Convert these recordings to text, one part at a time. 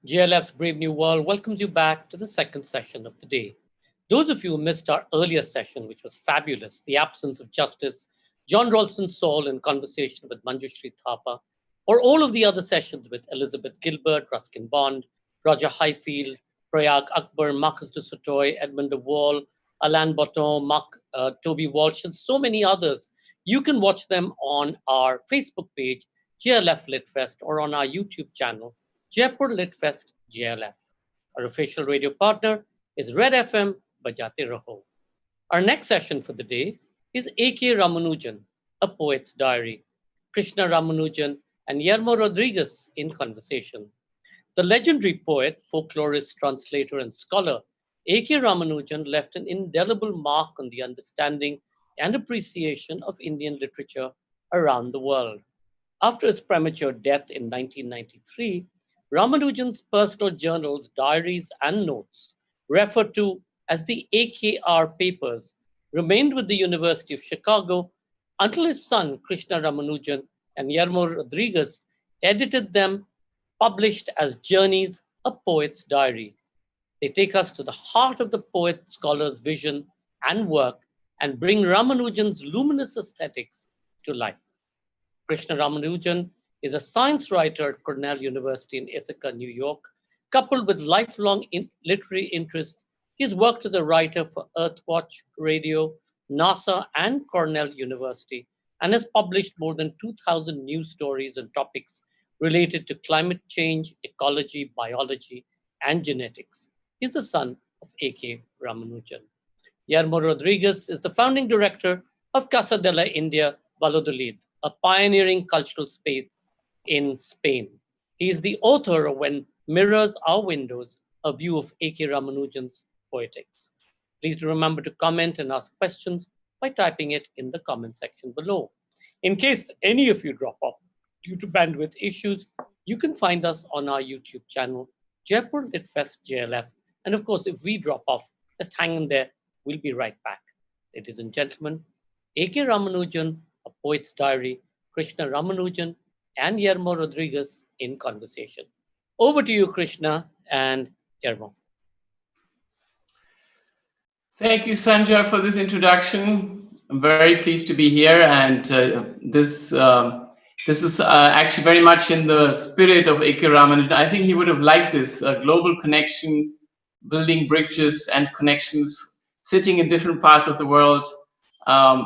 JLF's Brave New World welcomes you back to the second session of the day. Those of you who missed our earlier session, which was fabulous, The Absence of Justice, John Ralston's Soul in conversation with Manjushri Thapa, or all of the other sessions with Elizabeth Gilbert, Ruskin Bond, Roger Highfield, Prayag Akbar, Marcus de Sotoy, Edmund de Waal, Alain Botton, Toby Walsh, and so many others, you can watch them on our Facebook page, JLF Litfest, or on our YouTube channel, Jaipur Litfest JLF. Our official radio partner is Red FM Bajate Raho. Our next session for the day is AK Ramanujan, A Poet's Diary, Krishna Ramanujan and Guillermo Rodríguez in conversation. The legendary poet, folklorist, translator, and scholar AK Ramanujan left an indelible mark on the understanding and appreciation of Indian literature around the world. After his premature death in 1993, Ramanujan's personal journals, diaries, and notes, referred to as the AKR papers, remained with the University of Chicago until his son, Krishna Ramanujan and Guillermo Rodríguez, edited them, published as Journeys, A Poet's Diary. They take us to the heart of the poet scholar's vision and work and bring Ramanujan's luminous aesthetics to life. Krishna Ramanujan is a science writer at Cornell University in Ithaca, New York. Coupled with lifelong literary interests, he's worked as a writer for Earthwatch Radio, NASA, and Cornell University, and has published more than 2,000 news stories and topics related to climate change, ecology, biology, and genetics. He's the son of AK Ramanujan. Guillermo Rodríguez is the founding director of Casa de la India, Valladolid, a pioneering cultural space in Spain. He is the author of When Mirrors Are Windows, a view of AK Ramanujan's poetics. Please do remember to comment and ask questions by typing it in the comment section below. In case any of you drop off due to bandwidth issues, you can find us on our YouTube channel, Jaipur Litfest JLF. And of course, if we drop off, just hang in there. We'll be right back. Ladies and gentlemen, AK Ramanujan, A Poet's Diary, Krishna Ramanujan, and Guillermo Rodríguez in conversation. Over to you, Krishna and Guillermo. Thank you, Sanjay, for this introduction. I'm very pleased to be here, and this is actually very much in the spirit of AK Ramanujan. I think he would have liked this global connection, building bridges and connections, sitting in different parts of the world.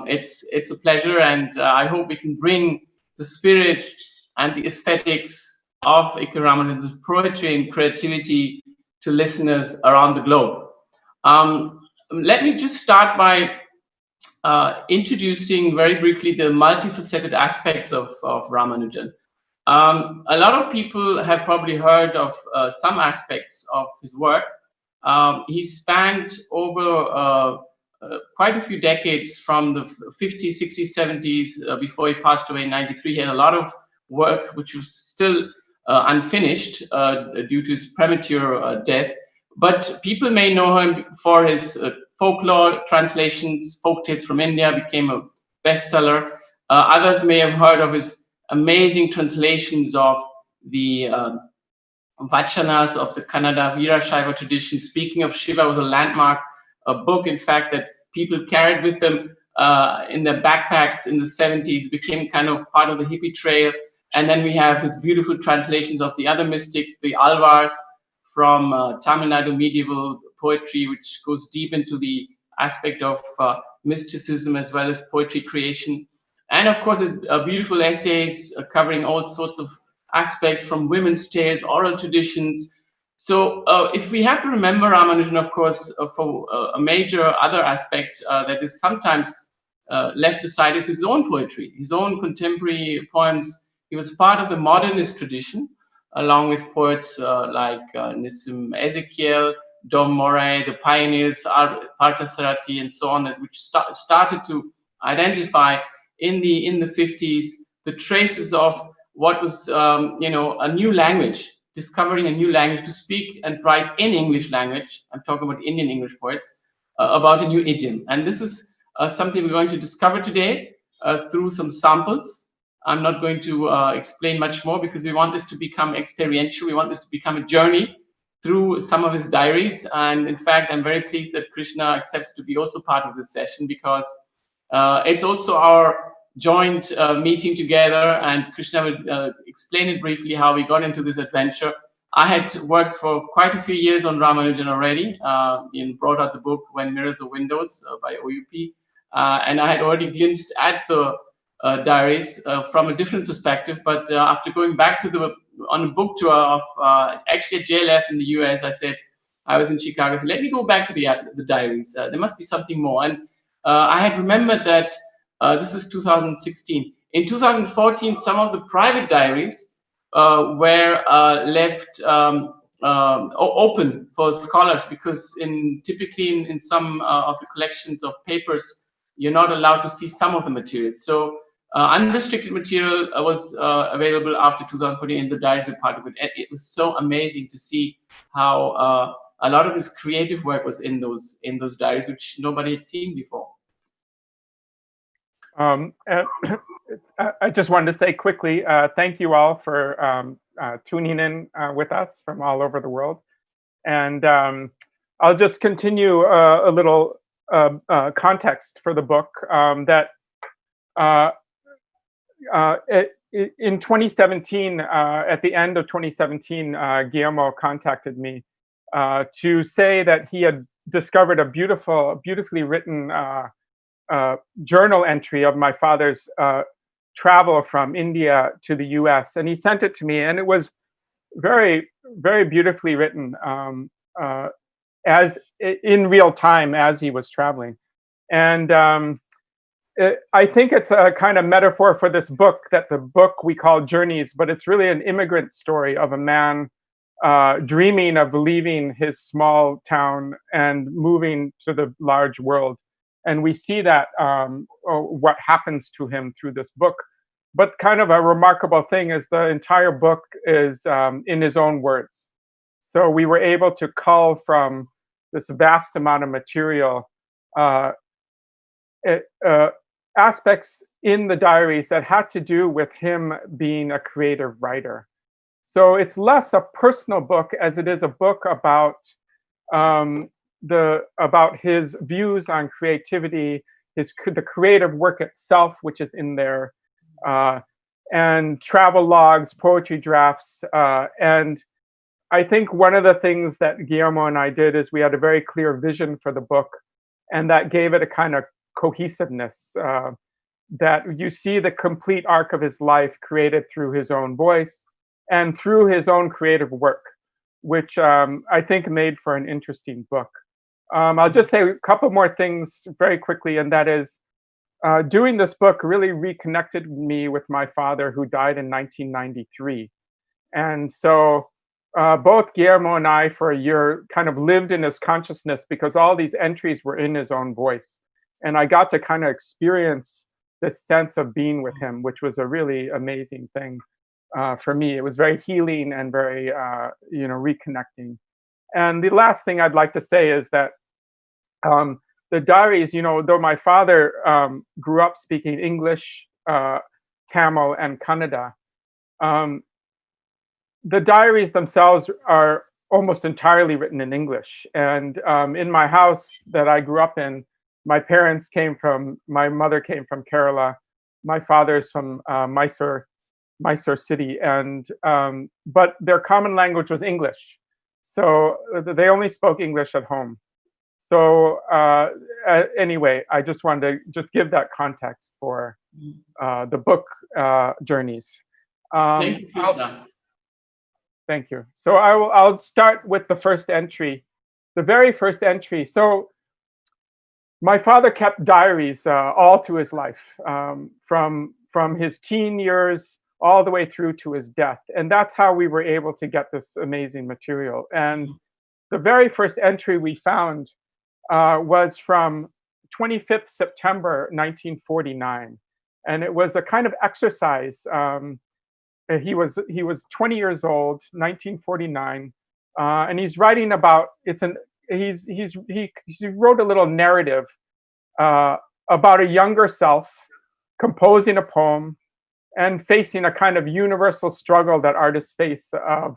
It's a pleasure, and I hope we can bring the spirit and the aesthetics of AK Ramanujan's poetry and creativity to listeners around the globe. Let me just start by introducing very briefly the multifaceted aspects of Ramanujan. A lot of people have probably heard of some aspects of his work. He spanned over quite a few decades, from the 50s, 60s, 70s, before he passed away in 93. He had a lot of work which was still unfinished due to his premature death. But people may know him for his folklore translations. Folk Tales from India became a bestseller. Others may have heard of his amazing translations of the Vachanas of the Kannada Veerashaiva tradition. Speaking of Shiva, was a landmark, a book, in fact, that people carried with them in their backpacks in the 70s, became kind of part of the hippie trail. And then we have his beautiful translations of the other mystics, the Alvars, from Tamil Nadu medieval poetry, which goes deep into the aspect of mysticism as well as poetry creation. And of course, his beautiful essays covering all sorts of aspects, from women's tales, oral traditions. So if we have to remember Ramanujan, of course, for a major other aspect that is sometimes left aside is his own poetry, his own contemporary poems. He was part of the modernist tradition, along with poets like Nissim Ezekiel, Dom Moray, the pioneers, Parthasarathi, and so on, which started to identify in the 50s the traces of what was a new language, discovering a new language to speak and write in English language. I'm talking about Indian English poets, about a new idiom. And this is something we're going to discover today through some samples. I'm not going to explain much more because we want this to become experiential. We want this to become a journey through some of his diaries. And in fact, I'm very pleased that Krishna accepted to be also part of this session, because it's also our joint meeting together. And Krishna will explain it briefly how we got into this adventure. I had worked for quite a few years on Ramanujan already, and brought out the book When Mirrors Are Windows by OUP. And I had already glimpsed at the diaries from a different perspective. But after going back to on a book tour of actually at JLF in the US, I was in Chicago. So let me go back to the diaries. There must be something more. And I had remembered that this is 2016. In 2014, some of the private diaries were left open for scholars, because typically in some of the collections of papers, you're not allowed to see some of the materials. So unrestricted material was available after 2014, and the diaries were part of it. And it was so amazing to see how a lot of his creative work was in those diaries, which nobody had seen before. I just wanted to say quickly, thank you all for tuning in with us from all over the world. And I'll just continue a little context for the book, that in 2017, at the end of 2017, Guillermo contacted me to say that he had discovered a beautifully written journal entry of my father's travel from India to the US, and he sent it to me, and it was very, very beautifully written, as in real time as he was traveling. And I think it's a kind of metaphor for this book, that the book we call Journeys, but it's really an immigrant story of a man dreaming of leaving his small town and moving to the large world. And we see that what happens to him through this book. But kind of a remarkable thing is the entire book is in his own words. So we were able to cull from this vast amount of material aspects in the diaries that had to do with him being a creative writer. So it's less a personal book as it is a book about about his views on creativity, the creative work itself, which is in there, and travel logs, poetry drafts, and I think one of the things that Guillermo and I did is we had a very clear vision for the book, and that gave it a kind of cohesiveness, that you see the complete arc of his life created through his own voice and through his own creative work, which I think made for an interesting book. I'll just say a couple more things very quickly, and that is, doing this book really reconnected me with my father, who died in 1993. And so both Guillermo and I, for a year, kind of lived in his consciousness because all these entries were in his own voice. And I got to kind of experience this sense of being with him, which was a really amazing thing for me. It was very healing and very, reconnecting. And the last thing I'd like to say is that the diaries, though my father grew up speaking English, Tamil, and Kannada, the diaries themselves are almost entirely written in English. And in my house that I grew up in, my mother came from Kerala, my father's from Mysore city, and but their common language was English. So they only spoke English at home. So anyway, I just wanted to just give that context for the book Journeys. Thank you, Krishna. Thank you. So I'll start with the first entry, the very first entry. So my father kept diaries all through his life, from his teen years all the way through to his death. And that's how we were able to get this amazing material. And the very first entry we found was from 25th September 1949. And it was a kind of exercise. He was 20 years old, 1949, and he's writing about he wrote a little narrative about a younger self composing a poem and facing a kind of universal struggle that artists face of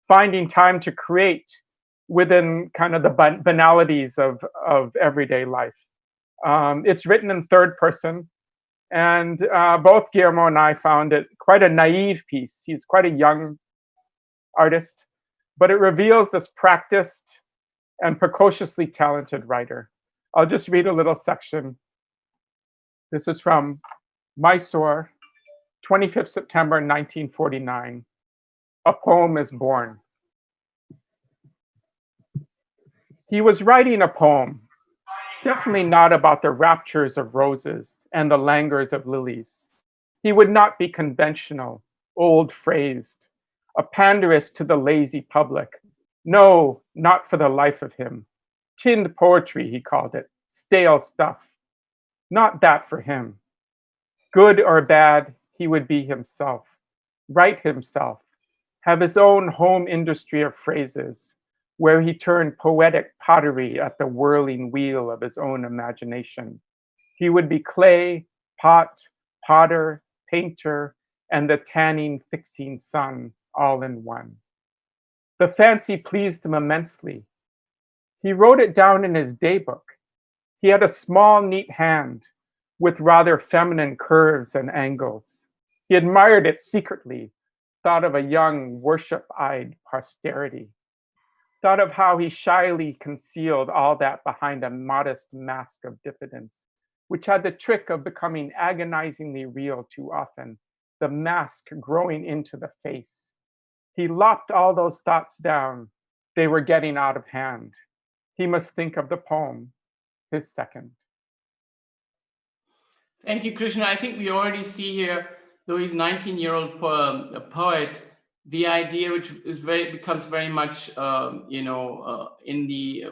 finding time to create within kind of the banalities of everyday life. It's written in third person, and both Guillermo and I found it quite a naive piece. He's quite a young artist, but it reveals this practiced and precociously talented writer. I'll just read a little section. This is from Mysore, 25th September 1949. A poem is born. He was writing a poem, definitely not about the raptures of roses and the languors of lilies. He would not be conventional, old-phrased, a panderist to the lazy public. No, not for the life of him. Tinned poetry, he called it, stale stuff. Not that for him. Good or bad, he would be himself, write himself, have his own home industry of phrases, where he turned poetic pottery at the whirling wheel of his own imagination. He would be clay, pot, potter, painter, and the tanning, fixing sun all in one. The fancy pleased him immensely. He wrote it down in his daybook. He had a small, neat hand with rather feminine curves and angles. He admired it secretly, thought of a young, worship-eyed posterity, thought of how he shyly concealed all that behind a modest mask of diffidence, which had the trick of becoming agonizingly real too often, the mask growing into the face. He lopped all those thoughts down. They were getting out of hand. He must think of the poem, his second. Thank you, Krishna. I think we already see here, though he's 19-year-old poet, the idea which is becomes very much, in the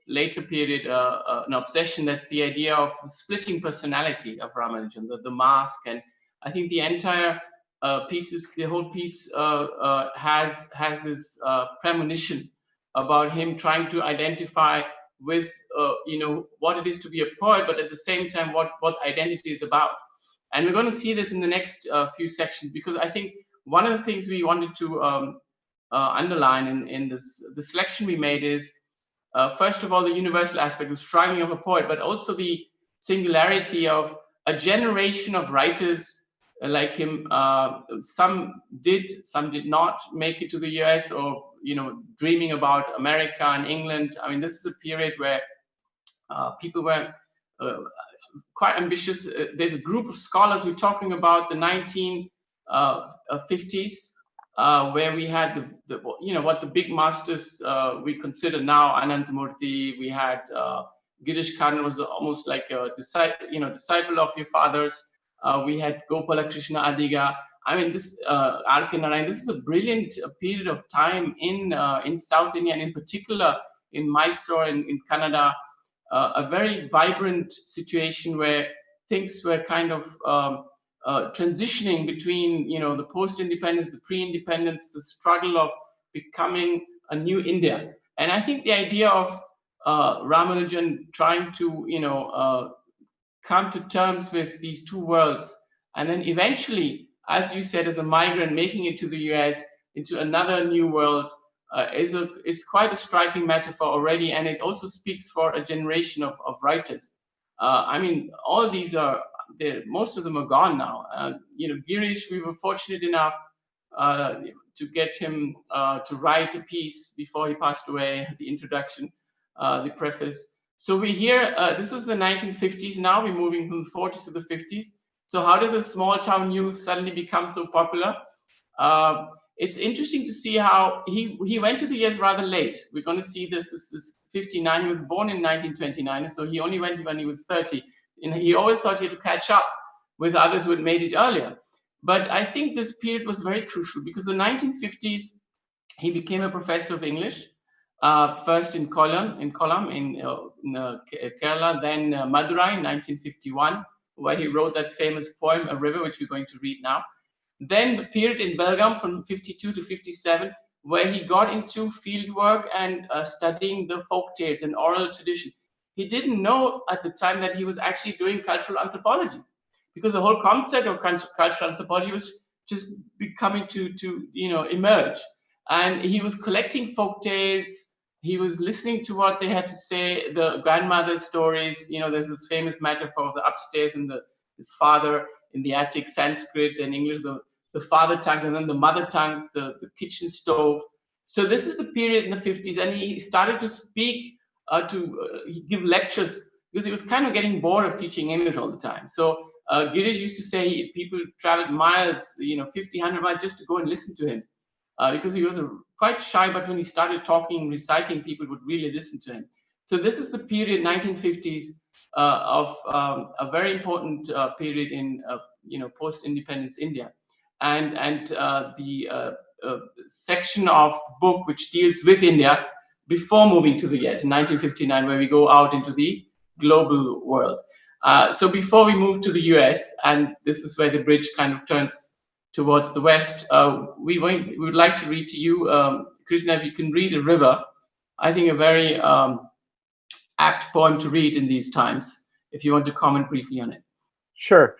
later period, an obsession. That's the idea of the splitting personality of Ramanujan, the mask. And I think the entire the whole piece has this premonition about him trying to identify with what it is to be a poet, but at the same time what identity is about. And we're going to see this in the next few sections, because I think one of the things we wanted to underline in the selection we made is, first of all, the universal aspect, the striving of a poet, but also the singularity of a generation of writers like him. Some did not make it to the US, or dreaming about America and England. I mean, this is a period where people were quite ambitious. There's a group of scholars who are talking about the 1950s, where we had what the big masters we consider now. Anantamurthy, we had Girish Karnan was almost like a disciple of your fathers. We had Gopala Krishna Adiga. I mean, this R.K. Narayan. This is a brilliant period of time in South India, and in particular in Mysore, in Canada. A very vibrant situation where things were kind of transitioning between the post-independence, the pre-independence, the struggle of becoming a new India. And I think the idea of Ramanujan trying to come to terms with these two worlds, and then eventually, as you said, as a migrant making it to the US, into another new world, is quite a striking metaphor already, and it also speaks for a generation of writers. I mean, all these are there. Most of them are gone now. Girish, we were fortunate enough to get him to write a piece before he passed away. The introduction, the preface. So we hear this is the 1950s. Now we're moving from the 40s to the 50s. So how does a small town news suddenly become so popular? It's interesting to see how he went to the US rather late. We're going to see this. This is 59. He was born in 1929, so he only went when he was 30. And he always thought he had to catch up with others who had made it earlier. But I think this period was very crucial, because the 1950s, he became a professor of English, first in Kollam in Kerala, then Madurai in 1951, where he wrote that famous poem, A River, which we're going to read now. Then the period in Belgaum from 52 to 57, where he got into field work and studying the folk tales and oral tradition. He didn't know at the time that he was actually doing cultural anthropology. because the whole concept of cultural anthropology was just becoming to emerge. And he was collecting folk tales. He was listening to what they had to say, the grandmother's stories. There's this famous metaphor of the upstairs and his father in the attic, Sanskrit and English, the father tongues, and then the mother tongues, the kitchen stove. So this is the period in the 50s, and he started to speak, give lectures, because he was kind of getting bored of teaching English all the time. So Girish used to say people traveled miles, 50, 100 miles just to go and listen to him, because he was quite shy, but when he started talking, reciting, people would really listen to him. So this is the period, 1950s, of a very important period in post-independence India. And the section of the book which deals with India before moving to the US in 1959, where we go out into the global world. So before we move to the US, and this is where the bridge kind of turns towards the West, we would like to read to you, Krishna, if you can read A River. I think a very apt poem to read in these times, if you want to comment briefly on it. Sure.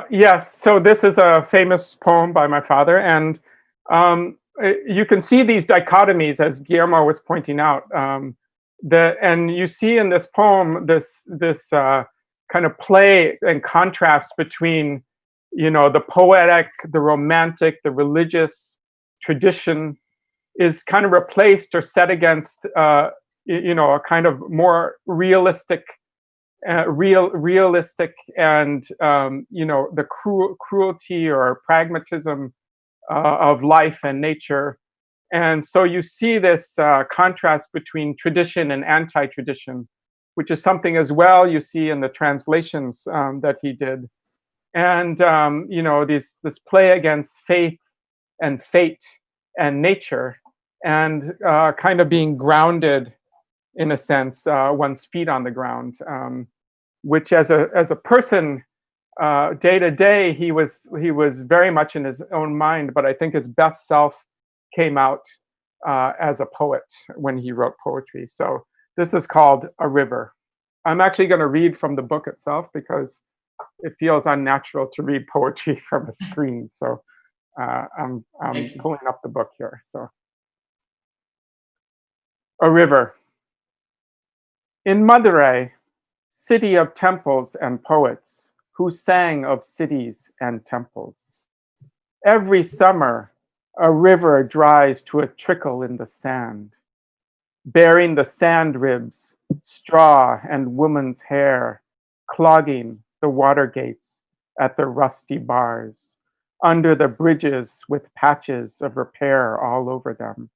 Yes, so this is a famous poem by my father, and you can see these dichotomies, as Guillermo was pointing out. And you see in this poem this kind of play and contrast between, the poetic, the romantic, the religious tradition is kind of replaced or set against, a kind of more realistic, realistic and the cruelty or pragmatism of life and nature. And so you see this contrast between tradition and anti-tradition, which is something as well you see in the translations that he did. And this play against faith and fate and nature, and kind of being grounded, in a sense, one's feet on the ground, which as a person, day to day, he was very much in his own mind, but I think his best self came out as a poet when he wrote poetry. So this is called A River. I'm actually going to read from the book itself because it feels unnatural to read poetry from a screen. So I'm pulling up the book here. So A River. In Madurai, city of temples and poets who sang of cities and temples, every summer a river dries to a trickle in the sand, bearing the sand ribs, straw and woman's hair, clogging the water gates at the rusty bars, under the bridges with patches of repair all over them.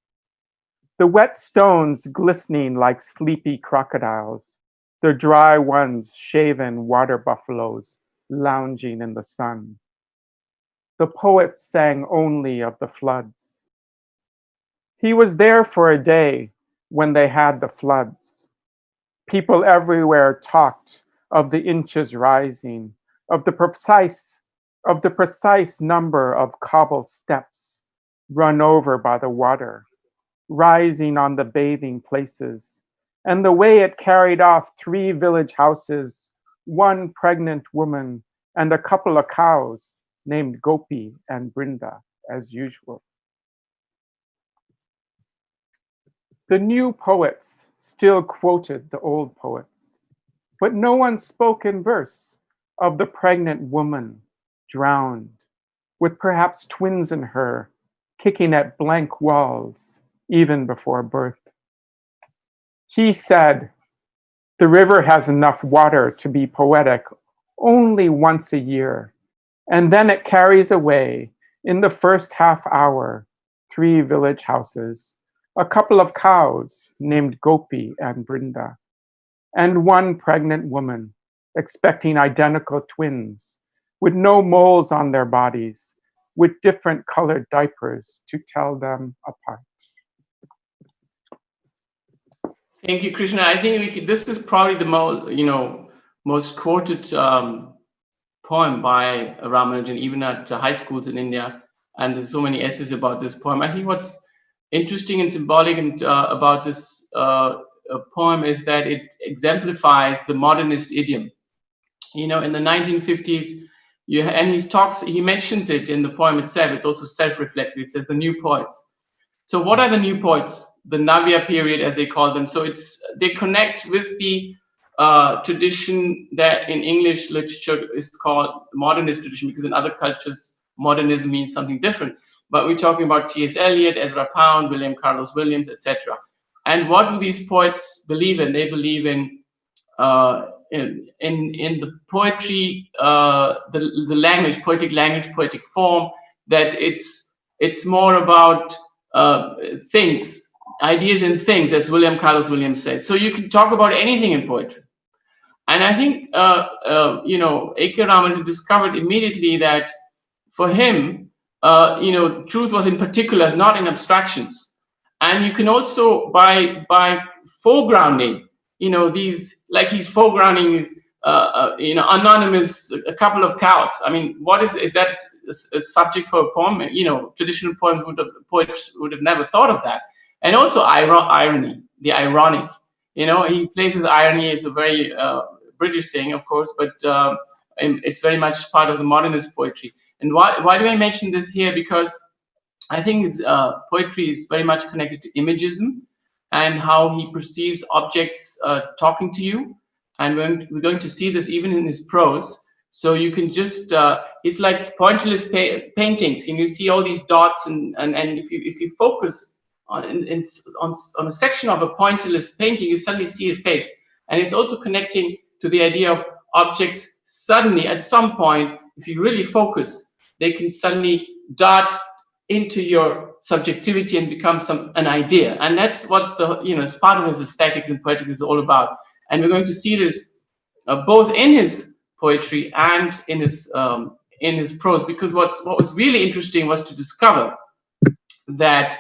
The wet stones glistening like sleepy crocodiles, the dry ones shaven water buffaloes lounging in the sun. The poets sang only of the floods. He was there for a day when they had the floods. People everywhere talked of the inches rising, of the precise number of cobble steps run over by the water, rising on the bathing places, and the way it carried off 3 village houses, 1 pregnant woman, and a couple of cows named Gopi and Brinda, as usual. The new poets still quoted the old poets, but no one spoke in verse of the pregnant woman drowned, with perhaps twins in her, kicking at blank walls, even before birth. He said, the river has enough water to be poetic only once a year, and then it carries away, in the first half hour, 3 village houses, a couple of cows named Gopi and Brinda, and 1 pregnant woman expecting identical twins with no moles on their bodies, with different colored diapers to tell them apart. Thank you, Krishna. I think this is probably the most quoted poem by Ramanujan, even at high schools in India. And there's so many essays about this poem. I think what's interesting and symbolic about this poem is that it exemplifies the modernist idiom. In the 1950s, And he mentions it in the poem itself. It's also self-reflexive. It says the new poets. So what are the new poets? The Navya period, as they call them. So they connect with the tradition that in English literature is called modernist tradition, because in other cultures, modernism means something different. But we're talking about T.S. Eliot, Ezra Pound, William Carlos Williams, etc. And what do these poets believe in? They believe in the poetry, the language, poetic form, that it's more about things, ideas in things, as William Carlos Williams said. So you can talk about anything in poetry. And I think, A.K. Ramanujan discovered immediately that for him, truth was in particulars, not in abstractions. And you can also, by foregrounding, these, like he's foregrounding, anonymous, a couple of cows. I mean, is that a subject for a poem? Traditional poets would have never thought of that. And also irony, the ironic. He plays with irony. It's a very British thing, of course, but it's very much part of the modernist poetry. And why do I mention this here? Because I think his poetry is very much connected to imagism and how he perceives objects talking to you. And we're going to see this even in his prose. So you can just, it's like pointillist paintings. You see all these dots, and if you focus on a section of a pointillist painting, you suddenly see a face. And it's also connecting to the idea of objects suddenly, at some point, if you really focus, they can suddenly dart into your subjectivity and become an idea. And that's what it's part of his aesthetics and poetics is all about. And we're going to see this both in his poetry and in his prose, because what was really interesting was to discover that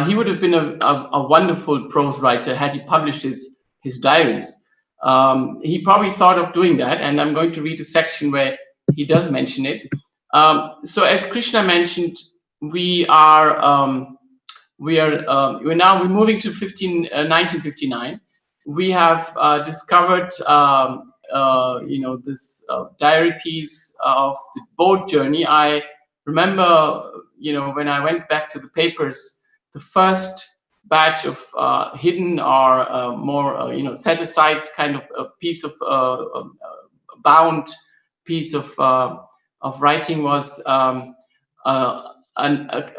he would have been a wonderful prose writer had he published his diaries. He probably thought of doing that, and I'm going to read a section where he does mention it. So as Krishna mentioned, we're moving to 1959. We have discovered this diary piece of the boat journey. I remember, when I went back to the papers, the first batch of hidden or more set aside kind of a piece of bound piece of writing was a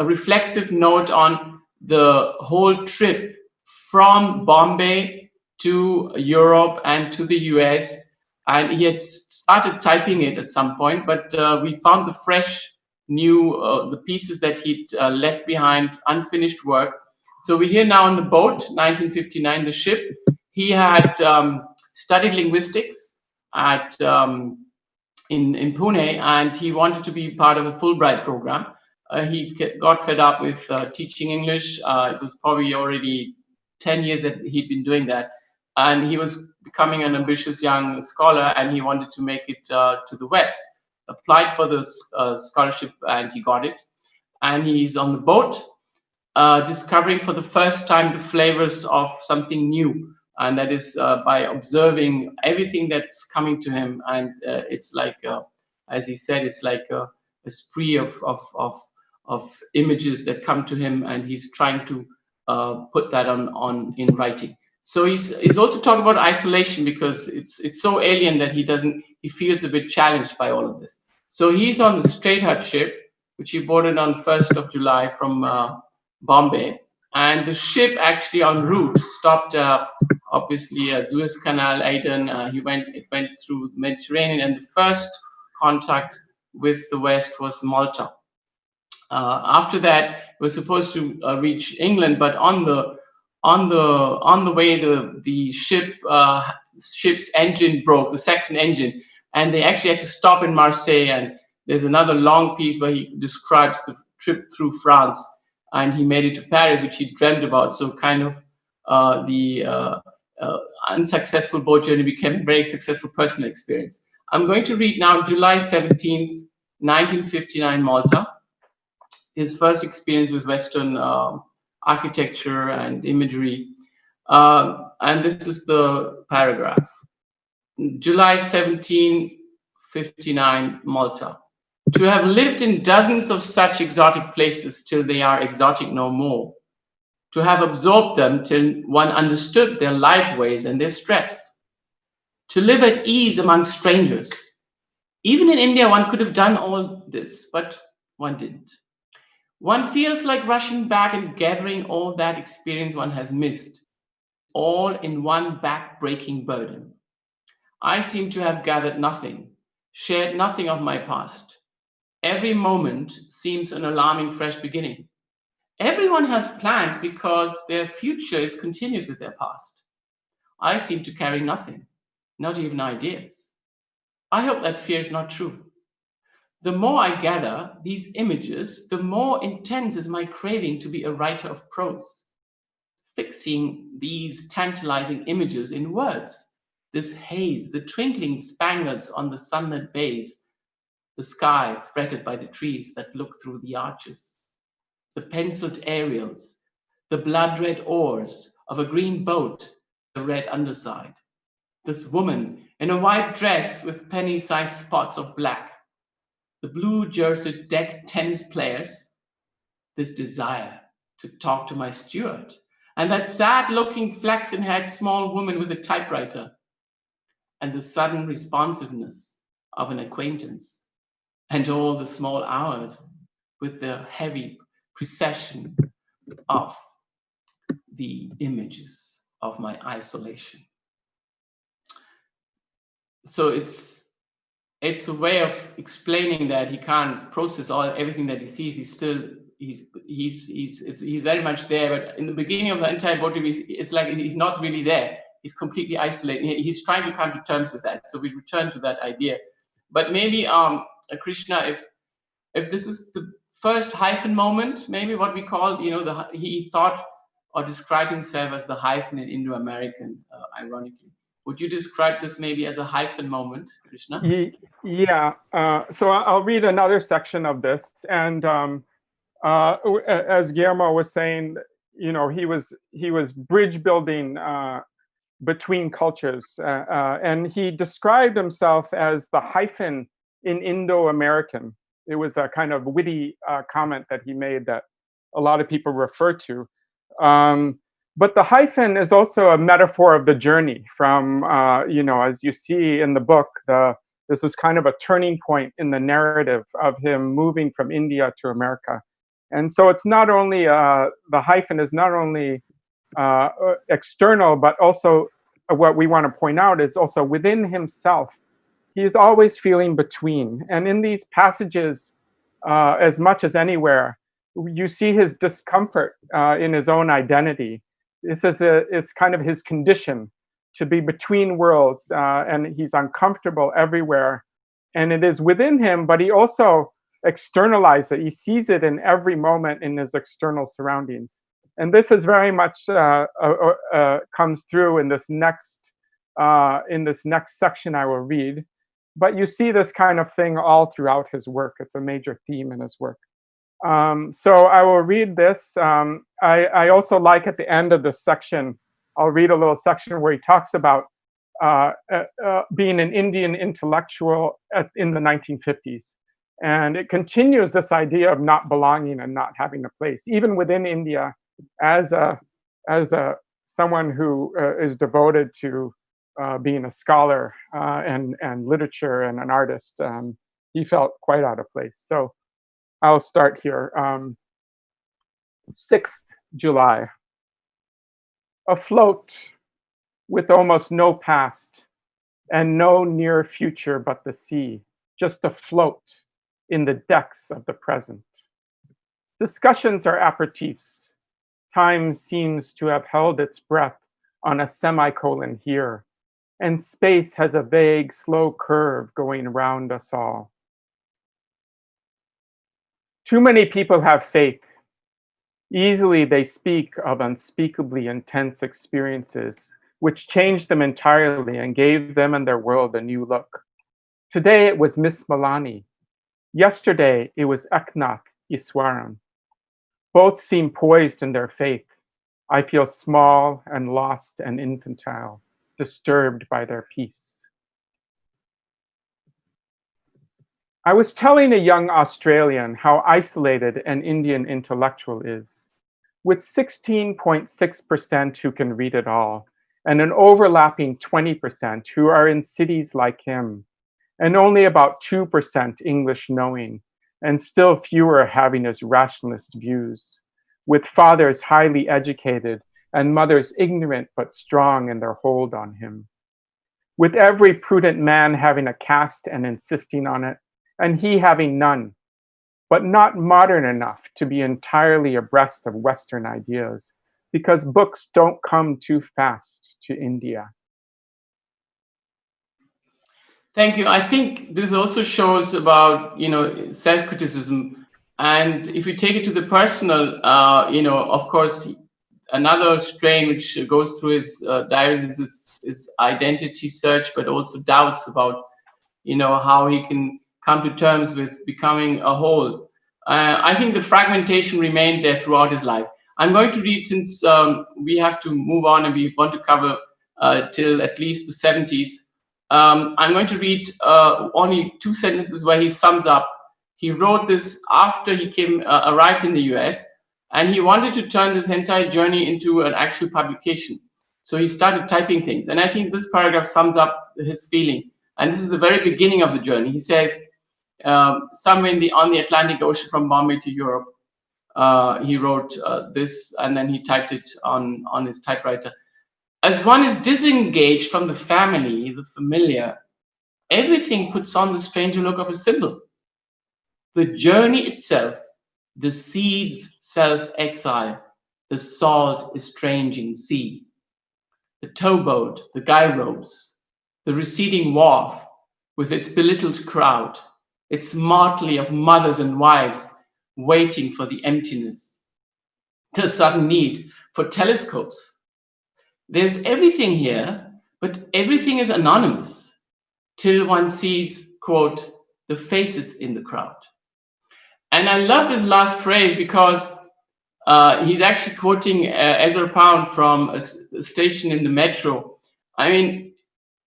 reflexive note on the whole trip from Bombay to Europe and to the US. And he had started typing it at some point, but we found the fresh new, the pieces that he'd left behind, unfinished work. So we're here now on the boat, 1959, the ship. He had studied linguistics at in Pune, and he wanted to be part of a Fulbright program. He got fed up with teaching English. It was probably already 10 years that he'd been doing that. And he was becoming an ambitious young scholar, and he wanted to make it to the West. Applied for the scholarship, and he got it. And he's on the boat, discovering for the first time the flavors of something new. And that is by observing everything that's coming to him. And it's like, as he said, it's like a spree of images that come to him, and he's trying to put that in writing. So he's also talking about isolation, because it's so alien that he feels a bit challenged by all of this. So he's on the Straight Hut ship, which he boarded on 1st of July from Bombay. And the ship actually en route stopped obviously at Suez Canal, Aden. It went through the Mediterranean, and the first contact with the West was Malta. After that, it was supposed to reach England, but on the way, the ship's engine broke, the second engine, and they actually had to stop in Marseille. And there's another long piece where he describes the trip through France, and he made it to Paris, which he dreamt about. So kind of the unsuccessful boat journey became a very successful personal experience. I'm going to read now July 17th, 1959, Malta. His first experience with Western architecture and imagery. And this is the paragraph. July 17, 59, Malta. To have lived in dozens of such exotic places till they are exotic no more. To have absorbed them till one understood their life ways and their stress. To live at ease among strangers. Even in India, one could have done all this, but one didn't. One feels like rushing back and gathering all that experience one has missed, all in one back-breaking burden. I seem to have gathered nothing, shared nothing of my past. Every moment seems an alarming fresh beginning. Everyone has plans because their future is continuous with their past. I seem to carry nothing, not even ideas. I hope that fear is not true. The more I gather these images, the more intense is my craving to be a writer of prose. Fixing these tantalizing images in words, this haze, the twinkling spangles on the sunlit bays, the sky fretted by the trees that look through the arches, the penciled aerials, the blood-red oars of a green boat, the red underside, this woman in a white dress with penny-sized spots of black, the blue jerseyed decked tennis players, this desire to talk to my steward, and that sad-looking flaxen-haired small woman with a typewriter, and the sudden responsiveness of an acquaintance, and all the small hours with their heavy procession of the images of my isolation. So it's a way of explaining that he can't process everything that he sees. He's very much there, but in the beginning of the entire book, it's like he's not really there. He's completely isolated. He's trying to come to terms with that. So we return to that idea. But maybe Krishna, if this is the first hyphen moment, maybe what we call, he thought or described himself as the hyphen in Indo-American, ironically. Would you describe this maybe as a hyphen moment, Krishna? Yeah. So I'll read another section of this. And as Guillermo was saying, he was bridge building between cultures, and he described himself as the hyphen in Indo-American. It was a kind of witty comment that he made that a lot of people refer to. But the hyphen is also a metaphor of the journey from, as you see in the book, this is kind of a turning point in the narrative of him moving from India to America. And so it's not only, the hyphen is not only external, but also what we want to point out is also within himself. He's always feeling between. And in these passages, as much as anywhere, you see his discomfort in his own identity. It's kind of his condition to be between worlds, and he's uncomfortable everywhere. And it is within him, but he also externalizes it. He sees it in every moment in his external surroundings. And this is very much comes through in this next section I will read. But you see this kind of thing all throughout his work. It's a major theme in his work. So I will read this. I also like at the end of this section, I'll read a little section where he talks about being an Indian intellectual in the 1950s. And it continues this idea of not belonging and not having a place, even within India, as someone who is devoted to being a scholar and literature and an artist. He felt quite out of place. So I'll start here. 6th July. Afloat with almost no past and no near future but the sea, just afloat in the depths of the present. Discussions are aperitifs. Time seems to have held its breath on a semicolon here, and space has a vague, slow curve going around us all. Too many people have faith. Easily they speak of unspeakably intense experiences, which changed them entirely and gave them and their world a new look. Today it was Miss Malani. Yesterday it was Eknath Iswaran. Both seem poised in their faith. I feel small and lost and infantile, disturbed by their peace. I was telling a young Australian how isolated an Indian intellectual is, with 16.6% who can read at all, and an overlapping 20% who are in cities like him, and only about 2% English knowing, and still fewer having his rationalist views, with fathers highly educated and mothers ignorant but strong in their hold on him, with every prudent man having a caste and insisting on it, and he having none, but not modern enough to be entirely abreast of Western ideas, because books don't come too fast to India. Thank you. I think this also shows about, self-criticism. And if you take it to the personal, of course, another strain which goes through his diary is identity search, but also doubts about, how he can come to terms with becoming a whole. I think the fragmentation remained there throughout his life. I'm going to read, since we have to move on and we want to cover till at least the 70s. I'm going to read only 2 sentences where he sums up. He wrote this after he arrived in the US, and he wanted to turn this entire journey into an actual publication. So he started typing things. And I think this paragraph sums up his feeling. And this is the very beginning of the journey. He says, somewhere on the Atlantic Ocean from Bombay to Europe, he wrote this, and then he typed it on his typewriter. As one is disengaged from the family, the familiar, everything puts on the stranger look of a symbol. The journey itself, the seed's self-exile, the salt estranging sea, the towboat, the guy ropes, the receding wharf with its belittled crowd, its motley of mothers and wives waiting for the emptiness, the sudden need for telescopes. There's everything here, but everything is anonymous till one sees, quote, the faces in the crowd. And I love this last phrase because he's actually quoting Ezra Pound from a station in the metro. I mean,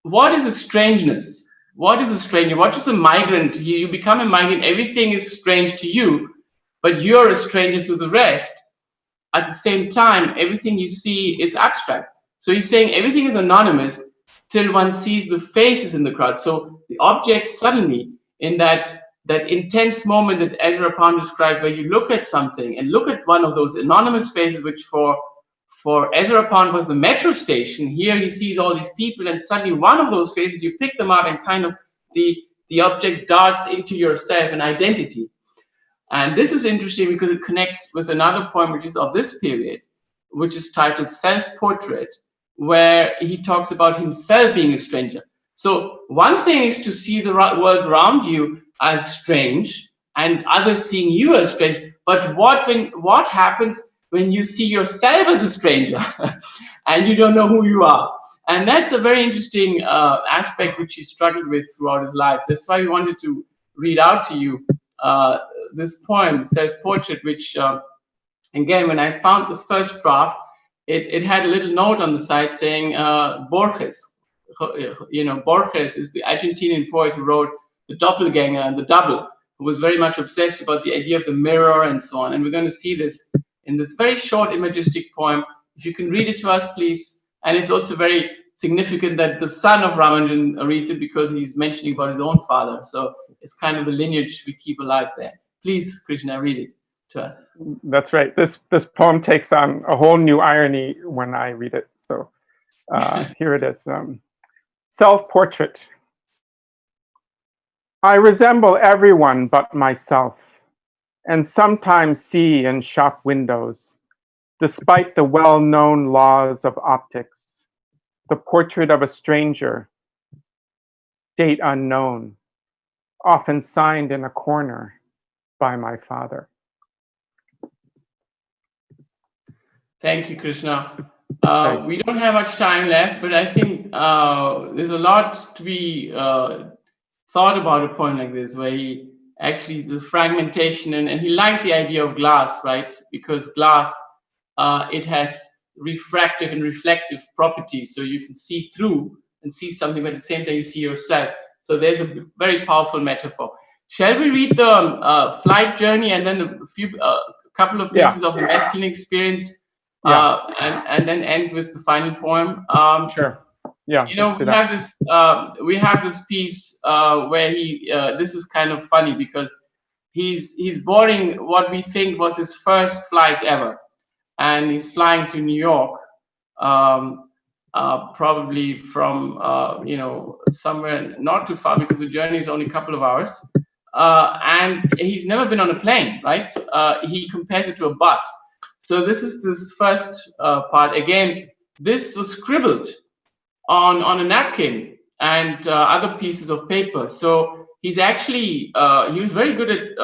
what is a strangeness? What is a stranger? What is a migrant? You become a migrant, everything is strange to you, but you're a stranger to the rest. At the same time, everything you see is abstract. So he's saying everything is anonymous till one sees the faces in the crowd. So the object suddenly, in that intense moment that Ezra Pound described, where you look at something and look at one of those anonymous faces, which for Ezra Pound was the metro station. Here he sees all these people, and suddenly one of those faces, you pick them up, and kind of the object darts into yourself, an identity. And this is interesting because it connects with another poem which is of this period, which is titled Self-Portrait, where he talks about himself being a stranger. So one thing is to see the world around you as strange and others seeing you as strange, but what happens when you see yourself as a stranger and you don't know who you are? And that's a very interesting aspect which he struggled with throughout his life. So that's why we wanted to read out to you this poem, Self-Portrait, which again, when I found this first draft, it had a little note on the side saying Borges. Borges is the Argentinian poet who wrote The Doppelganger and The Double, who was very much obsessed about the idea of the mirror and so on. And we're going to see this in this very short imagistic poem. If you can read it to us, please. And it's also very significant that the son of Ramanujan reads it, because he's mentioning about his own father. So it's kind of the lineage we keep alive there. Please, Krishna, read it to us. That's right. This poem takes on a whole new irony when I read it. So here it is. Self-portrait. I resemble everyone but myself, and sometimes see in shop windows, despite the well-known laws of optics, the portrait of a stranger, date unknown, often signed in a corner by my father. Thank you, Krishna. We don't have much time left, but I think there's a lot to be thought about a poem like this, where he actually, the fragmentation, and he liked the idea of glass, right? Because glass, it has refractive and reflexive properties, so you can see through and see something, but at the same time you see yourself. So there's a very powerful metaphor. Shall we read the flight journey and then a couple of pieces of the masculine experience, and then end with the final poem? Sure. Yeah. We have this piece where he. This is kind of funny because he's boarding what we think was his first flight ever, and he's flying to New York. Probably from somewhere not too far, because the journey is only a couple of hours, and he's never been on a plane, right? He compares it to a bus. So this is this first part. Again, this was scribbled on a napkin and other pieces of paper. So he's actually he was very good at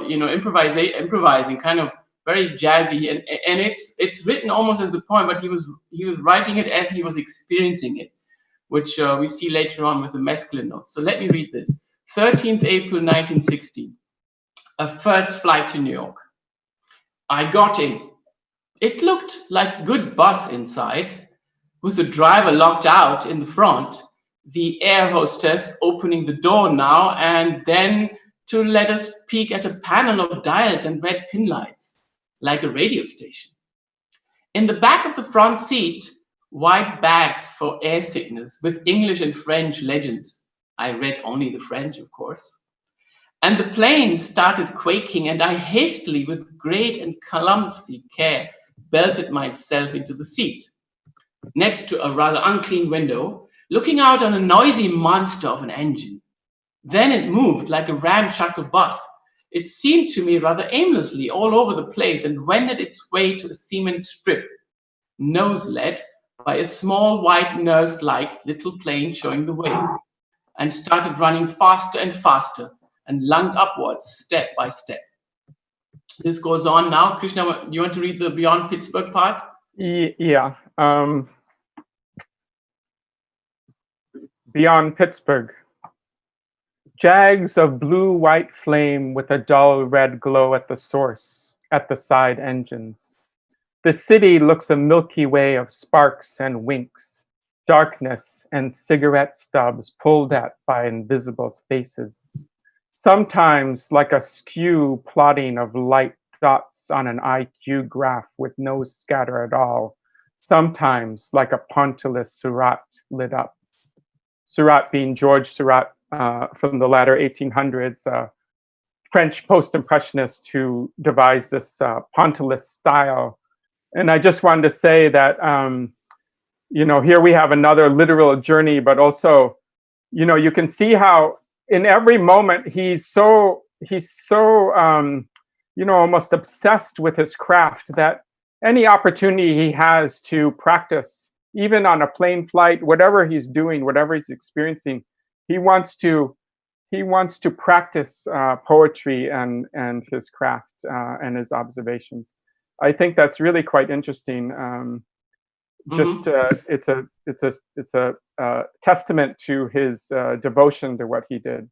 improvising, kind of very jazzy, and it's written almost as a poem, but he was writing it as he was experiencing it, which we see later on with the mescaline note. So let me read this. 13th April 1960, a first flight to New York. I got in. It looked like a good bus inside, with the driver locked out in the front, the air hostess opening the door now and then to let us peek at a panel of dials and red pin lights, like a radio station. In the back of the front seat, white bags for air sickness with English and French legends. I read only the French, of course. And the plane started quaking, and I hastily, with great and clumsy care, belted myself into the seat, next to a rather unclean window, looking out on a noisy monster of an engine. Then it moved like a ramshackle bus. It seemed to me rather aimlessly all over the place and wended its way to a cement strip, nose-led by a small white nurse-like little plane showing the way, and started running faster and faster and lunged upwards step by step. This goes on now. Krishna, do you want to read the Beyond Pittsburgh part? Yeah. Beyond Pittsburgh. Jags of blue-white flame with a dull red glow at the source, at the side engines. The city looks a Milky Way of sparks and winks, darkness and cigarette stubs pulled at by invisible spaces. Sometimes like a skew plotting of light dots on an IQ graph with no scatter at all. Sometimes like a Pontilus Surratt lit up. Surratt being George Surratt from the latter 1800s, French post-impressionist who devised this Pontilus style. And I just wanted to say that, here we have another literal journey, but also, you can see how in every moment he's so almost obsessed with his craft that any opportunity he has to practice, even on a plane flight, whatever he's doing, whatever he's experiencing, he wants to practice poetry and his craft and his observations. I think that's really quite interesting. It's a testament to his devotion to what he did.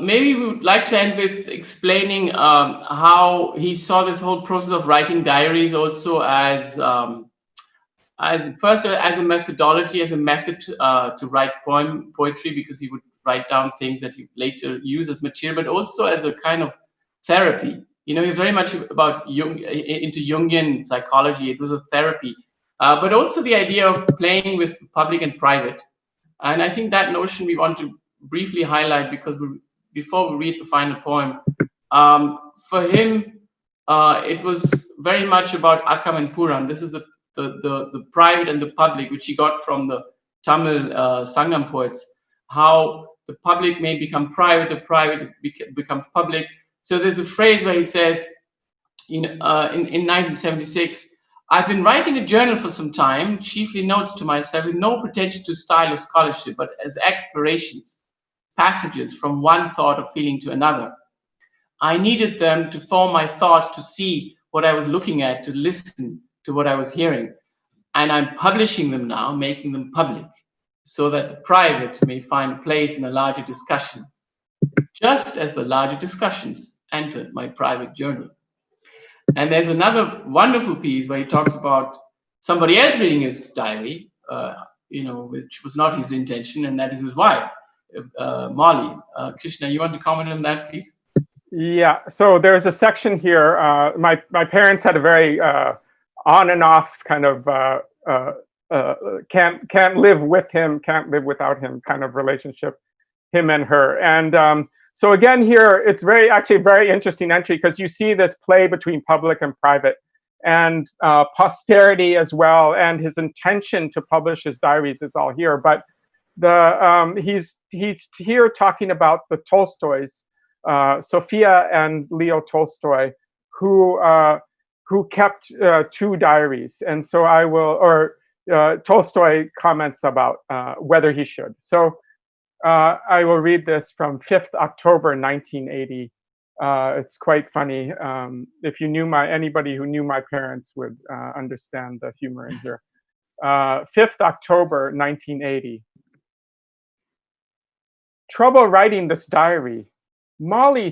Maybe we would like to end with explaining how he saw this whole process of writing diaries also as a methodology, as a method to write poetry, because he would write down things that he later use as material, but also as a kind of therapy. He's very much about into Jungian psychology. It was a therapy, but also the idea of playing with public and private. And I think that notion we want to briefly highlight, because before we read the final poem, for him, it was very much about Akam and Puram. This is the private and the public, which he got from the Tamil Sangam poets, how the public may become private, the private becomes public. So there's a phrase where he says, in 1976, I've been writing a journal for some time, chiefly notes to myself, with no pretension to style or scholarship, but as explorations, passages from one thought or feeling to another. I needed them to form my thoughts, to see what I was looking at, to listen to what I was hearing. And I'm publishing them now, making them public, so that the private may find a place in a larger discussion, just as the larger discussions entered my private journal. And there's another wonderful piece where he talks about somebody else reading his diary, which was not his intention, and that is his wife. Mali. Krishna, you want to comment on that, please? Yeah, so there's a section here. My parents had a very on and off kind of can't live with him, can't live without him kind of relationship, him and her. And so again here, it's actually very interesting entry because you see this play between public and private, and posterity as well, and his intention to publish his diaries is all here. But he's here talking about the Tolstoys, Sophia and Leo Tolstoy, who kept 2 diaries. And so Tolstoy comments about whether he should. So I will read this from 5th October 1980. It's quite funny. If you knew anybody who knew my parents would understand the humor in here. 5th October 1980. Trouble writing this diary. Molly,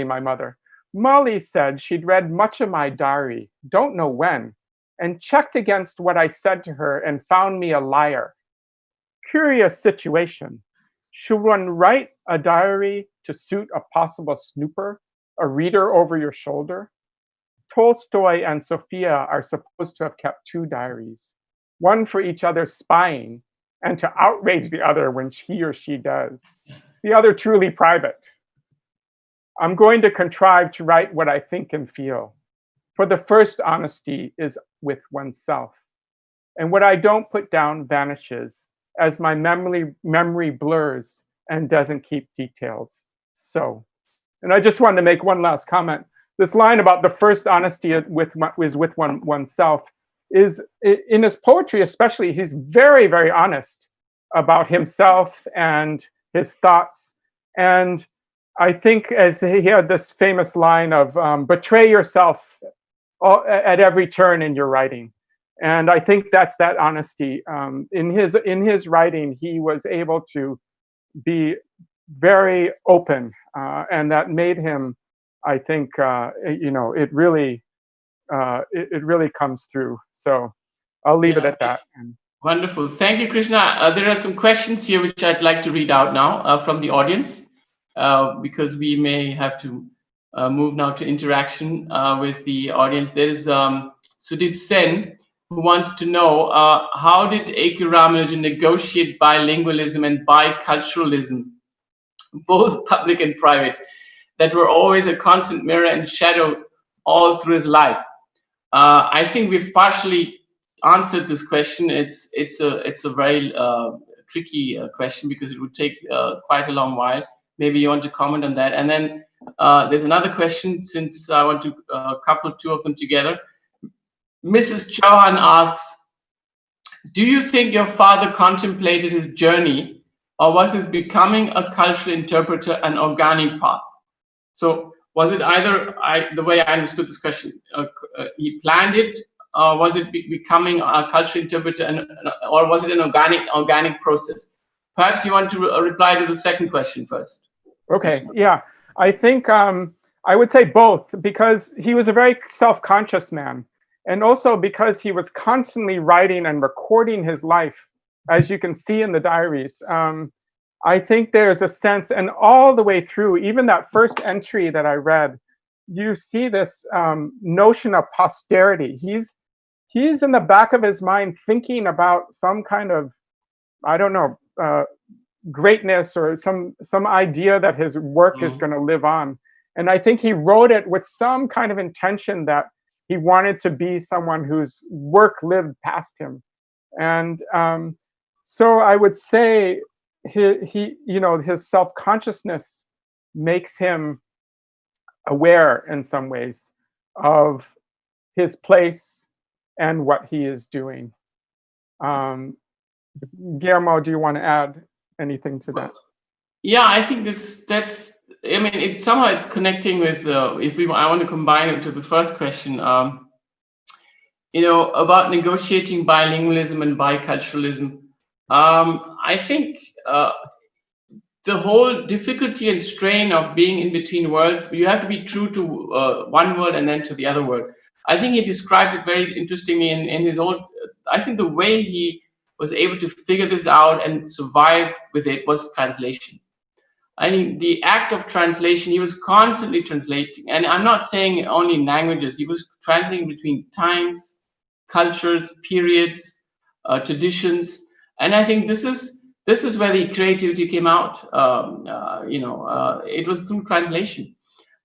my mother, Molly said she'd read much of my diary, don't know when, and checked against what I said to her and found me a liar. Curious situation. Should one write a diary to suit a possible snooper, a reader over your shoulder? Tolstoy and Sophia are supposed to have kept 2 diaries, one for each other's spying and to outrage the other when he or she does. The other truly private. I'm going to contrive to write what I think and feel. For the first honesty is with oneself. And what I don't put down vanishes as my memory blurs and doesn't keep details. So, and I just wanted to make one last comment. This line about the first honesty is with oneself is, in his poetry especially, he's very, very honest about himself and his thoughts. And I think as he had this famous line of betray yourself at every turn in your writing. And I think that's that honesty. In his writing, he was able to be very open, and that made him, I think, it really comes through. So I'll leave it at that. Wonderful. Thank you, Krishna. There are some questions here which I'd like to read out now from the audience, because we may have to move now to interaction with the audience. There is Sudip Sen, who wants to know how did AK Ramanujan negotiate bilingualism and biculturalism, both public and private, that were always a constant mirror and shadow all through his life? I think we've partially answered this question. It's a very tricky question because it would take quite a long while. Maybe you want to comment on that. And then there's another question, since I want to couple 2 of them together. Mrs. Chauhan asks, do you think your father contemplated his journey, or was his becoming a cultural interpreter an organic path? So was it either, the way I understood this question, he planned it, or was it becoming a cultural interpreter, or was it an organic process? Perhaps you want to reply to the second question first. Okay, yeah. I think I would say both, because he was a very self-conscious man. And also because he was constantly writing and recording his life, as you can see in the diaries. I think there's a sense, and all the way through, even that first entry that I read, you see this notion of posterity. He's in the back of his mind thinking about some kind of, I don't know, greatness or some idea that his work is going to live on. And I think he wrote it with some kind of intention that he wanted to be someone whose work lived past him. And so I would say his self-consciousness makes him aware in some ways of his place and what he is doing. Guillermo, do you want to add anything to that? Yeah, I think that's. I mean, somehow it's connecting with. I want to combine it to the first question. About negotiating bilingualism and biculturalism. I think the whole difficulty and strain of being in between worlds. You have to be true to one world and then to the other world. I think he described it very interestingly in his own. I think the way he was able to figure this out and survive with it was translation. I mean, the act of translation, he was constantly translating. And I'm not saying only in languages, he was translating between times, cultures, periods, traditions. And I think this is where the creativity came out. It was through translation.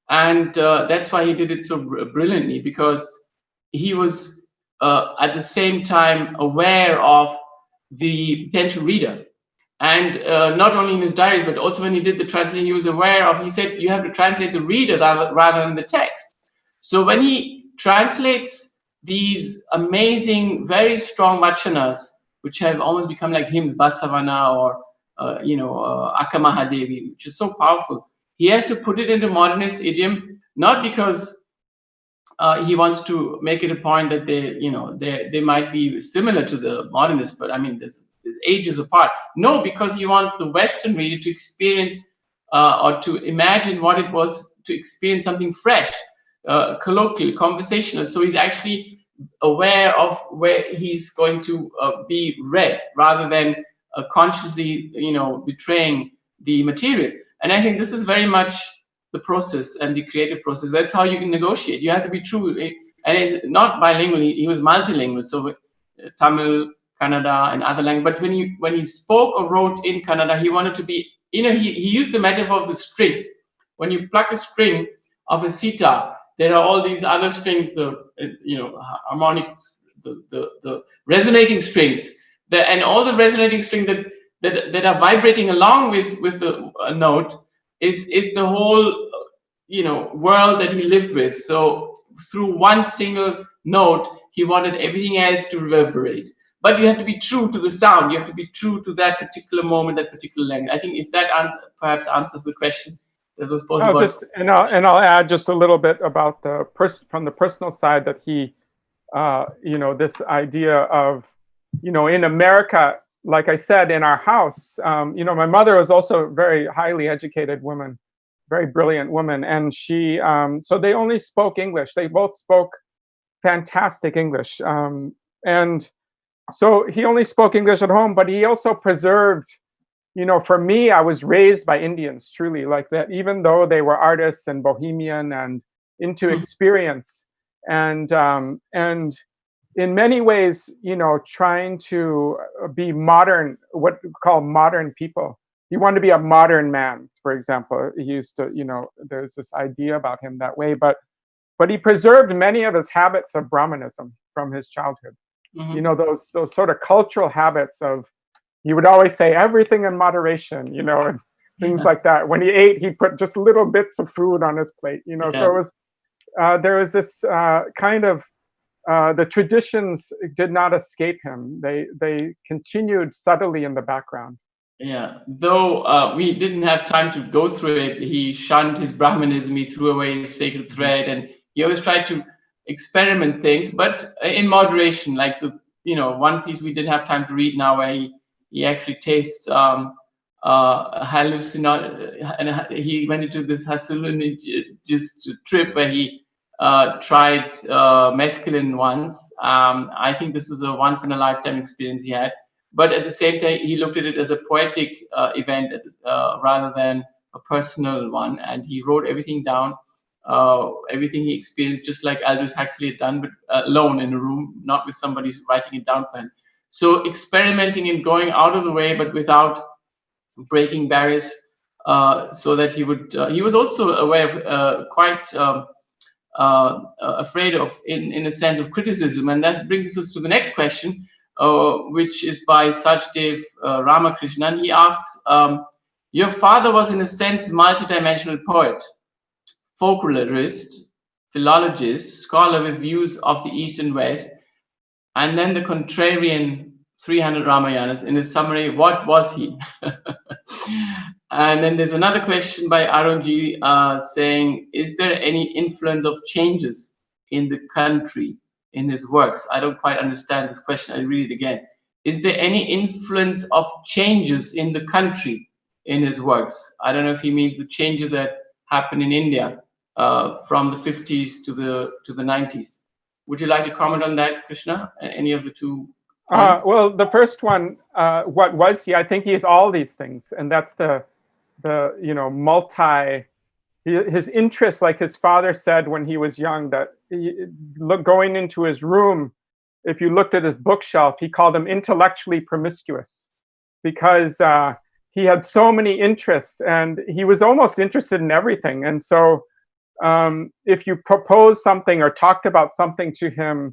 And that's why he did it so brilliantly, because he was at the same time aware of the potential reader. And not only in his diaries, but also when he did the translation, he was aware of, he said, you have to translate the reader rather than the text. So when he translates these amazing, very strong vachanas, which have almost become like hymns, Basavana or, Akamahadevi, which is so powerful, he has to put it into modernist idiom, not because he wants to make it a point that they might be similar to the modernists, but I mean, there's ages apart. No, because he wants the Western reader to experience or to imagine what it was to experience something fresh, colloquial, conversational. So he's actually aware of where he's going to be read, rather than consciously, betraying the material. And I think this is very much the process and the creative process. That's how you can negotiate. You have to be true. And it's not bilingual. He was multilingual. So Tamil, Kannada, and other languages. But when he spoke or wrote in Kannada, he wanted to be, he used the metaphor of the string. When you pluck a string of a sitar, there are all these other strings, the harmonic, the resonating strings, and all the resonating strings that are vibrating along with a note is the whole world that he lived with. So through one single note, he wanted everything else to reverberate. But you have to be true to the sound. You have to be true to that particular moment, that particular language. I think if that perhaps answers the question, as was possible. I'll add just a little bit about from the personal side, that he, this idea of, in America, like I said, in our house, my mother was also a very highly educated woman, very brilliant woman, and she, so they only spoke English. They both spoke fantastic English, and so he only spoke English at home, but he also preserved, for me, I was raised by Indians, truly, like that, even though they were artists and bohemian and into experience, and in many ways, trying to be modern, what we call modern people. He wanted to be a modern man, for example. He used to, there's this idea about him that way, but he preserved many of his habits of Brahmanism from his childhood. Mm-hmm. Those sort of cultural habits of, he would always say everything in moderation, and things like that. When he ate, he put just little bits of food on his plate, So it was, there was this kind of, the traditions did not escape him. They continued subtly in the background. Yeah, though we didn't have time to go through it, he shunned his Brahmanism, he threw away his sacred thread, and he always tried to experiment things, but in moderation. Like the one piece we didn't have time to read now, where he actually tastes hallucination, and he went into this hallucinogenic trip where he tried mescaline once. I think this is a once in a lifetime experience he had, but at the same time he looked at it as a poetic event rather than a personal one, and he wrote everything down. Everything he experienced, just like Aldous Huxley had done, but alone in a room, not with somebody writing it down for him. So experimenting and going out of the way, but without breaking barriers, so that he would. He was also aware of quite afraid of, in a sense, of criticism, and that brings us to the next question, which is by Sajdev Ramakrishnan. He asks, "Your father was, in a sense, multidimensional poet, folklorist, philologist, scholar with views of the East and West, and then the contrarian 300 Ramayanas. In his summary, what was he?" And then there's another question by Arunji saying, "Is there any influence of changes in the country in his works?" I don't quite understand this question. I'll read it again. Is there any influence of changes in the country in his works? I don't know if he means the changes that happened in India from the 50s to the 90s. Would you like to comment on that, Krishna? Any of the two Well, the first one, what was he? I think he is all these things, and that's the his interest, like his father said when he was young, that going into his room, if you looked at his bookshelf, he called him intellectually promiscuous, because he had so many interests, and he was almost interested in everything. And so if you proposed something or talked about something to him,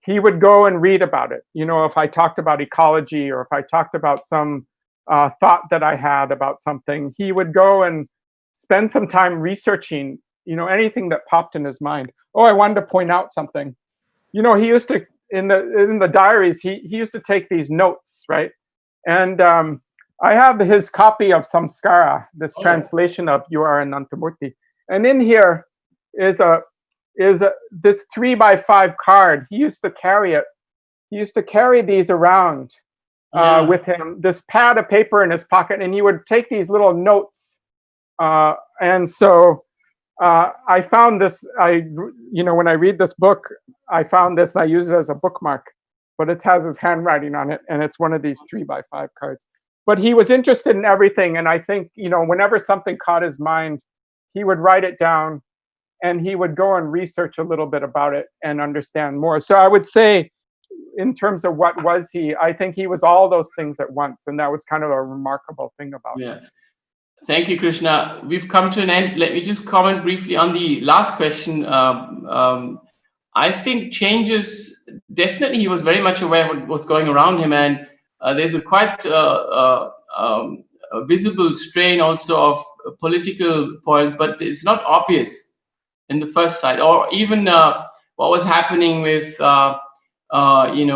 he would go and read about it. If I talked about ecology, or if I talked about some thought that I had about something, he would go and spend some time researching, anything that popped in his mind. Oh, I wanted to point out something. He used to, in the diaries, he used to take these notes, right? And I have his copy of Samskara, this translation of You Are Anantamurti. And in here is this 3x5 card. He used to carry it. He used to carry these around with him, this pad of paper in his pocket, and he would take these little notes. And so I found this, when I read this book, I found this and I use it as a bookmark, but it has his handwriting on it, and it's one of these 3x5 cards. But he was interested in everything, and I think, whenever something caught his mind, he would write it down, and he would go and research a little bit about it and understand more. So I would say, in terms of what was he, I think he was all those things at once, and that was kind of a remarkable thing about him. Thank you, Krishna. We've come to an end. Let me just comment briefly on the last question. I think changes, definitely he was very much aware of what was going around him, and there's a quite a visible strain also of political points, but it's not obvious in the first side, or even what was happening with in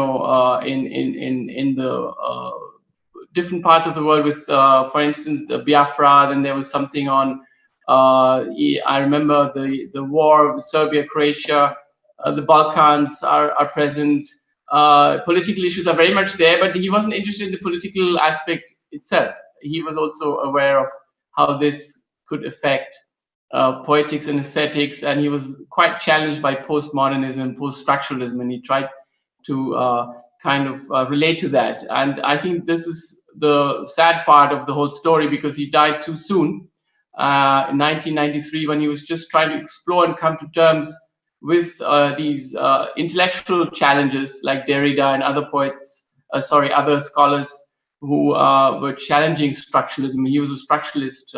the different parts of the world with, for instance, the Biafra. Then there was something on, I remember the war with Serbia, Croatia, the Balkans are present. Political issues are very much there, but he wasn't interested in the political aspect itself. He was also aware of how this could affect poetics and aesthetics, and he was quite challenged by postmodernism, post-structuralism, and he tried to kind of relate to that. And I think this is the sad part of the whole story, because he died too soon in 1993, when he was just trying to explore and come to terms with these intellectual challenges, like Derrida and other poets, other scholars who were challenging structuralism. He was a structuralist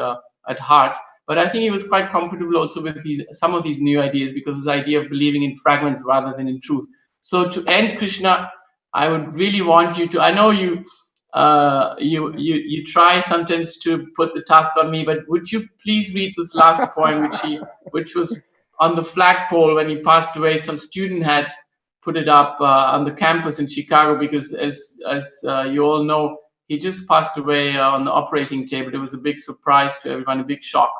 at heart, but I think he was quite comfortable also with some of these new ideas, because his idea of believing in fragments rather than in truth. So to end, Krishna, I would really want you to, I know you try sometimes to put the task on me, but would you please read this last poem, which was on the flagpole when he passed away? Some student had put it up on the campus in Chicago, because as you all know, he just passed away on the operating table. It was a big surprise to everyone, a big shock.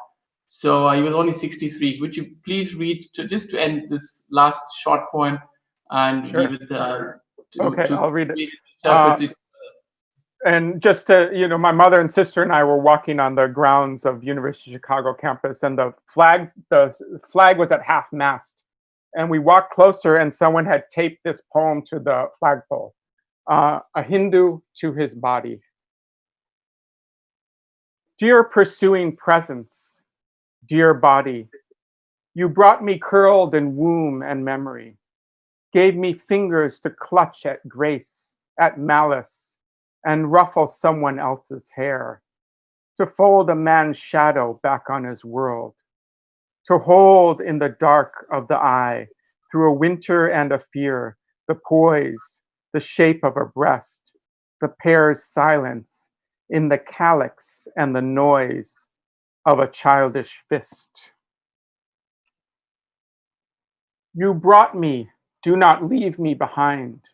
So he was only 63. Would you please read, just to end this last short poem, and Sure. leave it I'll read it. And just to, my mother and sister and I were walking on the grounds of University of Chicago campus, and the flag was at half mast. And we walked closer, and someone had taped this poem to the flagpole, A Hindu to His Body. Dear pursuing presence, dear body, you brought me curled in womb and memory, gave me fingers to clutch at grace, at malice, and ruffle someone else's hair, to fold a man's shadow back on his world, to hold in the dark of the eye, through a winter and a fear, the poise, the shape of a breast, the pair's silence, in the calyx and the noise of a childish fist. You brought me, do not leave me behind.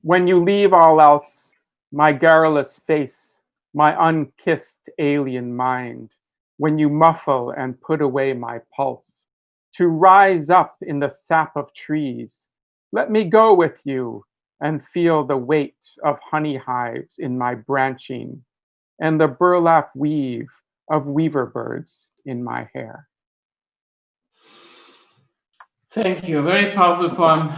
When you leave all else, my garrulous face, my unkissed alien mind, when you muffle and put away my pulse, to rise up in the sap of trees, let me go with you and feel the weight of honey hives in my branching, and the burlap weave of weaver birds in my hair. Thank you. A very powerful poem.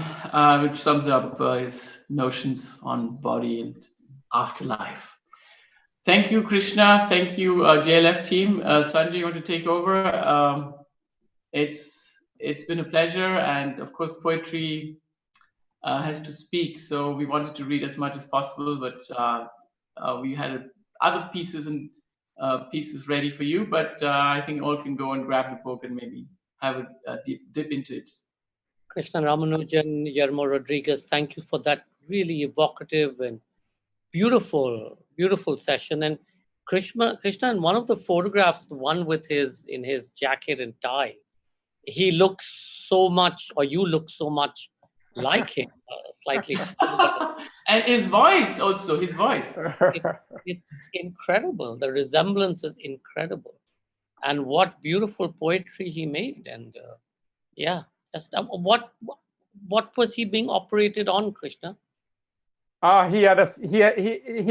which sums up his notions on body and afterlife. Thank you, Krishna. Thank you, JLF team. Sanjay, you want to take over? It's been a pleasure, and of course, poetry has to speak. So we wanted to read as much as possible, but we had other pieces and pieces ready for you. But I think all can go and grab the book and maybe have a deep dip into it. Krishna Ramanujan, Guillermo Rodríguez, thank you for that really evocative and beautiful, beautiful session. And Krishna, in one of the photographs, the one with in his jacket and tie, he looks so much, or you look so much like him, slightly. And his voice also, his voice. It's incredible. The resemblance is incredible. And what beautiful poetry he made. And yeah, just what was he being operated on, Krishna? He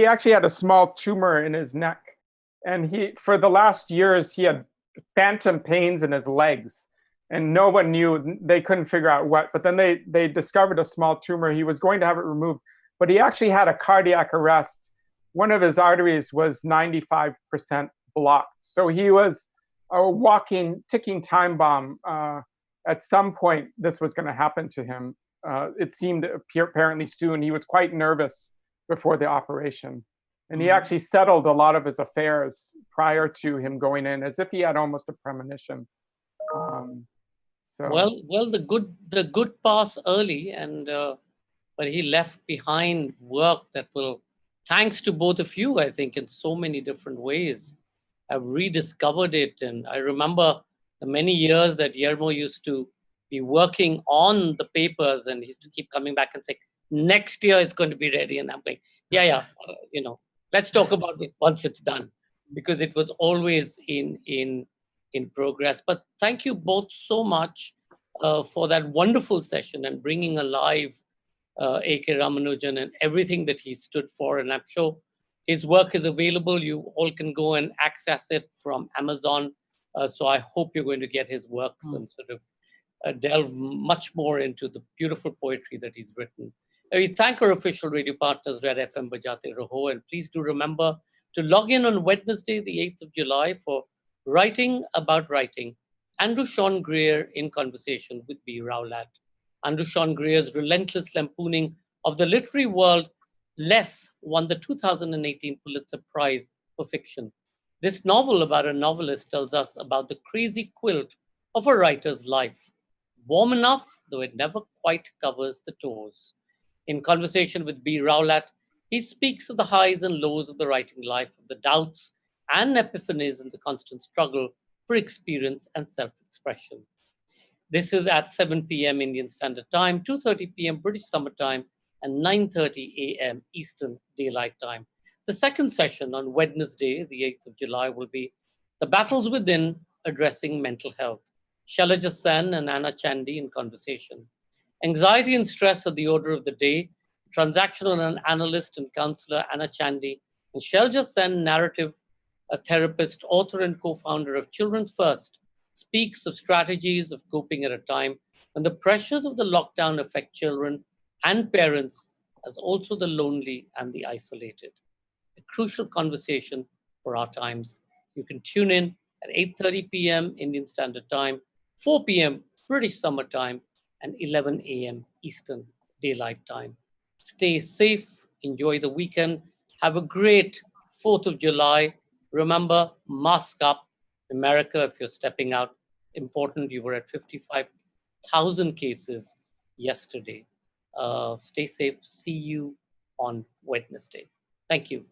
actually had a small tumor in his neck, and for the last years he had phantom pains in his legs, and no one knew. They couldn't figure out what. But then they discovered a small tumor. He was going to have it removed, but he actually had a cardiac arrest. One of his arteries was 95% blocked, so he was a walking, ticking time bomb. At some point, this was going to happen to him. It seemed apparently soon. He was quite nervous before the operation. And he actually settled a lot of his affairs prior to him going in, as if he had almost a premonition. Well, the good pass early, and but he left behind work that will, thanks to both of you, I think, in so many different ways, I've rediscovered it. And I remember the many years that Guillermo used to be working on the papers, and he used to keep coming back and say, next year it's going to be ready. And I'm going, yeah, let's talk about it once it's done, because it was always in progress. But thank you both so much for that wonderful session and bringing alive AK Ramanujan and everything that he stood for. And I'm sure his work is available. You all can go and access it from Amazon. So I hope you're going to get his works and sort of delve much more into the beautiful poetry that he's written. We thank our official radio partners, Red FM Bajate Raho, and please do remember to log in on Wednesday, the 8th of July for Writing About Writing. Andrew Sean Greer in conversation with B. Rowlatt. Andrew Sean Greer's relentless lampooning of the literary world less won the 2018 Pulitzer Prize for fiction. This novel about a novelist tells us about the crazy quilt of a writer's life. Warm enough, though it never quite covers the toes. In conversation with B. Rowlatt, he speaks of the highs and lows of the writing life, of the doubts and epiphanies in the constant struggle for experience and self-expression. This is at 7 p.m. Indian Standard Time, 2:30 p.m. British Summer Time, and 9:30 a.m. Eastern Daylight Time. The second session on Wednesday, the 8th of July, will be The Battles Within, Addressing Mental Health. Shailaja Sen and Anna Chandy in conversation. Anxiety and stress are the order of the day. Transactional and analyst and counselor Anna Chandy and Shailaja Sen, narrative a therapist, author, and co-founder of Children's First, speaks of strategies of coping at a time when the pressures of the lockdown affect children and parents, as also the lonely and the isolated. A crucial conversation for our times. You can tune in at 8:30 p.m. Indian Standard Time, 4 p.m. British Summer Time, and 11 a.m. Eastern Daylight Time. Stay safe, enjoy the weekend, have a great 4th of July. Remember, mask up. America, if you're stepping out, important, you were at 55,000 cases yesterday. Stay safe. See you on Wednesday. Thank you.